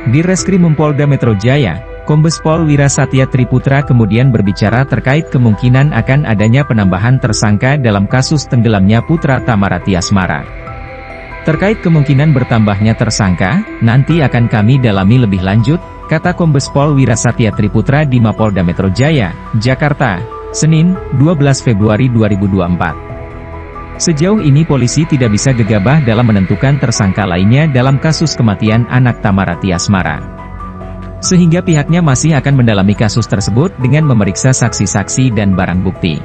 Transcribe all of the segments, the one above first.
Di Reskrim Polda Metro Jaya, Kombes Pol Wira Satya Triputra kemudian berbicara terkait kemungkinan akan adanya penambahan tersangka dalam kasus tenggelamnya putra Tamara Tiasmara. Terkait kemungkinan bertambahnya tersangka, nanti akan kami dalami lebih lanjut, kata Kombes Pol Wira Satya Triputra di Mapolda Metro Jaya, Jakarta, Senin, 12 Februari 2024. Sejauh ini polisi tidak bisa gegabah dalam menentukan tersangka lainnya dalam kasus kematian anak Tamara Tiasmara. Sehingga pihaknya masih akan mendalami kasus tersebut dengan memeriksa saksi-saksi dan barang bukti.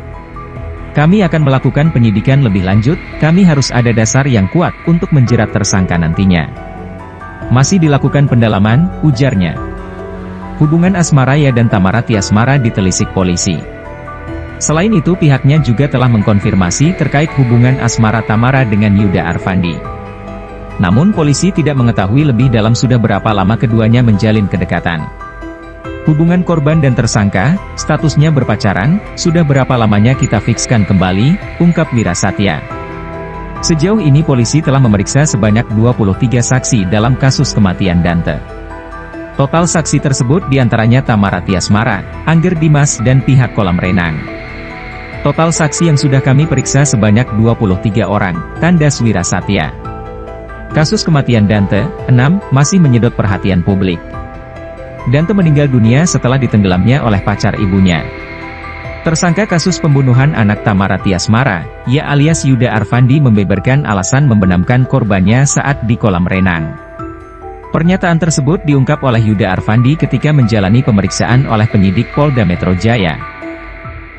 Kami akan melakukan penyidikan lebih lanjut, kami harus ada dasar yang kuat untuk menjerat tersangka nantinya. Masih dilakukan pendalaman, ujarnya. Hubungan Asmaraya dan Tamara Tiasmara ditelisik polisi. Selain itu pihaknya juga telah mengkonfirmasi terkait hubungan asmara Tamara dengan Yuda Arfandi. Namun polisi tidak mengetahui lebih dalam sudah berapa lama keduanya menjalin kedekatan. Hubungan korban dan tersangka, statusnya berpacaran, sudah berapa lamanya kita fikskan kembali, ungkap Wira Satya. Sejauh ini polisi telah memeriksa sebanyak 23 saksi dalam kasus kematian Dante. Total saksi tersebut diantaranya Tamara Tiasmara, Angger Dimas dan pihak kolam renang. Total saksi yang sudah kami periksa sebanyak 23 orang, tandas Wira Satya. Kasus kematian Dante, 6, masih menyedot perhatian publik. Dante meninggal dunia setelah ditenggelamnya oleh pacar ibunya. Tersangka kasus pembunuhan anak Tamara Tiasmara, ya alias Yuda Arfandi membeberkan alasan membenamkan korbannya saat di kolam renang. Pernyataan tersebut diungkap oleh Yuda Arfandi ketika menjalani pemeriksaan oleh penyidik Polda Metro Jaya,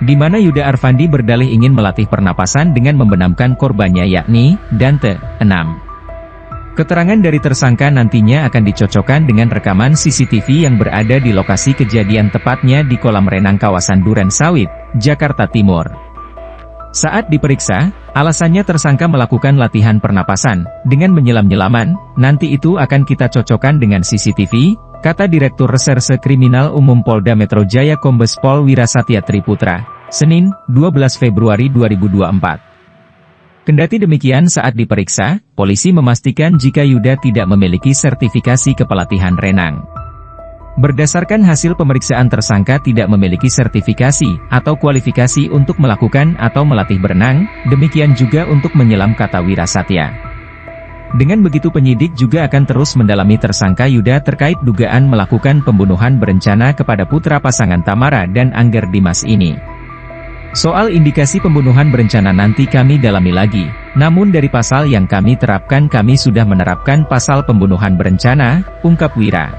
di mana Yuda Arfandi berdalih ingin melatih pernapasan dengan membenamkan korbannya yakni, Dante, 6. Keterangan dari tersangka nantinya akan dicocokkan dengan rekaman CCTV yang berada di lokasi kejadian tepatnya di kolam renang kawasan Duren Sawit, Jakarta Timur. Saat diperiksa, alasannya tersangka melakukan latihan pernapasan, dengan menyelam-nyelaman, nanti itu akan kita cocokkan dengan CCTV, kata Direktur Reserse Kriminal Umum Polda Metro Jaya Kombes Pol Wira Satya Triputra, Senin, 12 Februari 2024. Kendati demikian saat diperiksa, polisi memastikan jika Yuda tidak memiliki sertifikasi kepelatihan renang. Berdasarkan hasil pemeriksaan tersangka tidak memiliki sertifikasi atau kualifikasi untuk melakukan atau melatih berenang, demikian juga untuk menyelam, kata Wira Satya. Dengan begitu penyidik juga akan terus mendalami tersangka Yuda terkait dugaan melakukan pembunuhan berencana kepada putra pasangan Tamara dan Angger Dimas ini. Soal indikasi pembunuhan berencana nanti kami dalami lagi, namun dari pasal yang kami terapkan kami sudah menerapkan pasal pembunuhan berencana, ungkap Wira.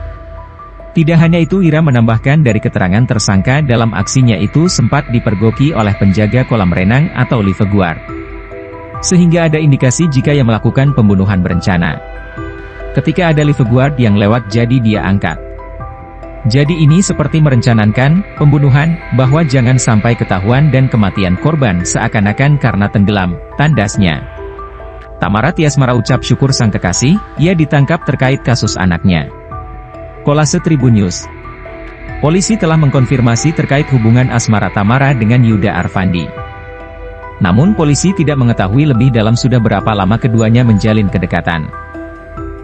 Tidak hanya itu, Wira menambahkan dari keterangan tersangka dalam aksinya itu sempat dipergoki oleh penjaga kolam renang atau lifeguard. Sehingga ada indikasi jika yang melakukan pembunuhan berencana. Ketika ada lifeguard yang lewat jadi dia angkat. Jadi ini seperti merencanakan pembunuhan, bahwa jangan sampai ketahuan dan kematian korban seakan-akan karena tenggelam, tandasnya. Tamara Tiasmara ucap syukur sang kekasih, ia ditangkap terkait kasus anaknya. Kolase Tribun News. Polisi telah mengkonfirmasi terkait hubungan asmara Tamara dengan Yuda Arfandi. Namun polisi tidak mengetahui lebih dalam sudah berapa lama keduanya menjalin kedekatan.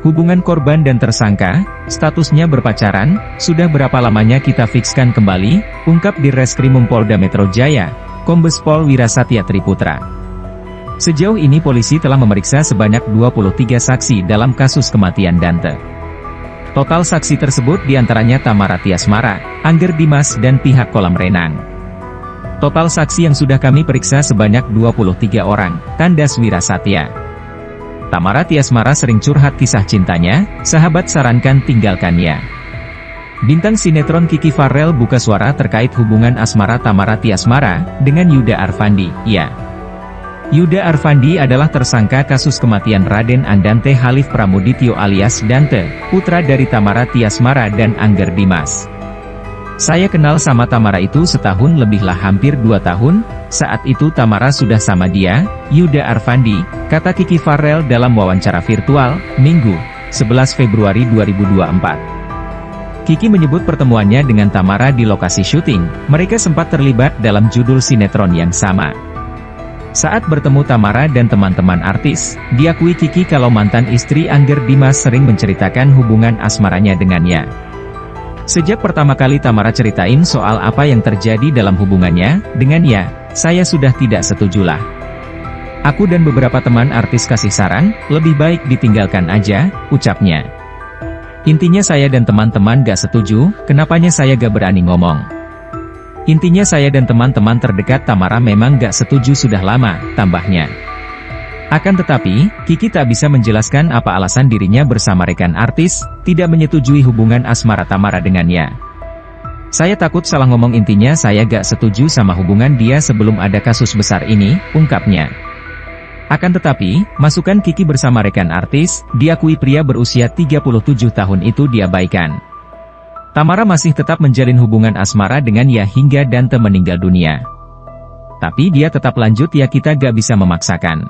Hubungan korban dan tersangka, statusnya berpacaran, sudah berapa lamanya kita fikskan kembali, ungkap di Reskrim Polda Metro Jaya, Kombes Pol Wira Satya Triputra. Sejauh ini polisi telah memeriksa sebanyak 23 saksi dalam kasus kematian Dante. Total saksi tersebut diantaranya Tamara Tiasmara, Angger Dimas dan pihak kolam renang. Total saksi yang sudah kami periksa sebanyak 23 orang, tandas Wira Satya. Tamara Tiasmara sering curhat kisah cintanya, sahabat sarankan tinggalkannya. Bintang sinetron Kiki Farel buka suara terkait hubungan asmara Tamara Tiasmara dengan Yuda Arfandi, ya. Yuda Arfandi adalah tersangka kasus kematian Raden Andante Halif Pramudityo alias Dante, putra dari Tamara Tiasmara dan Angger Dimas. Saya kenal sama Tamara itu setahun lebihlah, hampir 2 tahun, saat itu Tamara sudah sama dia, Yuda Arfandi, kata Kiki Farel dalam wawancara virtual, Minggu, 11 Februari 2024. Kiki menyebut pertemuannya dengan Tamara di lokasi syuting, mereka sempat terlibat dalam judul sinetron yang sama. Saat bertemu Tamara dan teman-teman artis, diakui Kiki kalau mantan istri Angger Dimas sering menceritakan hubungan asmaranya dengannya. Sejak pertama kali Tamara ceritain soal apa yang terjadi dalam hubungannya dengannya, saya sudah tidak setujulah. Aku dan beberapa teman artis kasih saran, lebih baik ditinggalkan aja, ucapnya. Intinya saya dan teman-teman gak setuju, kenapanya saya gak berani ngomong. Intinya saya dan teman-teman terdekat Tamara memang gak setuju sudah lama, tambahnya. Akan tetapi, Kiki tak bisa menjelaskan apa alasan dirinya bersama rekan artis, tidak menyetujui hubungan asmara Tamara dengannya. Saya takut salah ngomong, intinya saya gak setuju sama hubungan dia sebelum ada kasus besar ini, ungkapnya. Akan tetapi, masukan Kiki bersama rekan artis, diakui pria berusia 37 tahun itu diabaikan. Tamara masih tetap menjalin hubungan asmara dengan dia hingga Dante meninggal dunia. Tapi dia tetap lanjut, ya kita gak bisa memaksakan.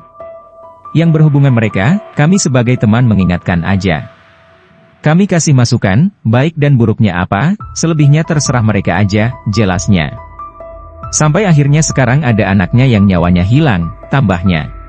Yang berhubungan mereka, kami sebagai teman mengingatkan aja. Kami kasih masukan, baik dan buruknya apa, selebihnya terserah mereka aja, jelasnya. Sampai akhirnya sekarang ada anaknya yang nyawanya hilang, tambahnya.